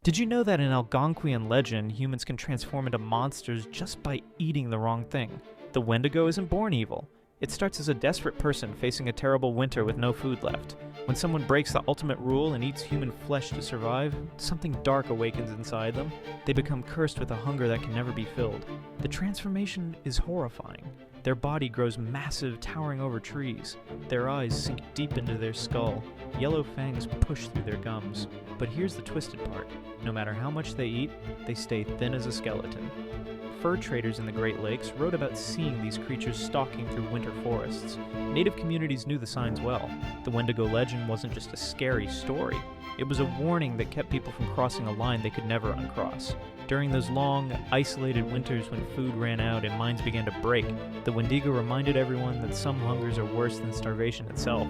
Did you know that in Algonquian legend, humans can transform into monsters just by eating the wrong thing? The Wendigo isn't born evil. It starts as a desperate person facing a terrible winter with no food left. When someone breaks the ultimate rule and eats human flesh to survive, something dark awakens inside them. They become cursed with a hunger that can never be filled. The transformation is horrifying. Their body grows massive, towering over trees. Their eyes sink deep into their skull. Yellow fangs push through their gums. But here's the twisted part. No matter how much they eat, they stay thin as a skeleton. Fur traders in the Great Lakes wrote about seeing these creatures stalking through winter forests. Native communities knew the signs well. The Wendigo legend wasn't just a scary story. It was a warning that kept people from crossing a line they could never uncross. During those long, isolated winters when food ran out and minds began to break, the Wendigo reminded everyone that some hungers are worse than starvation itself.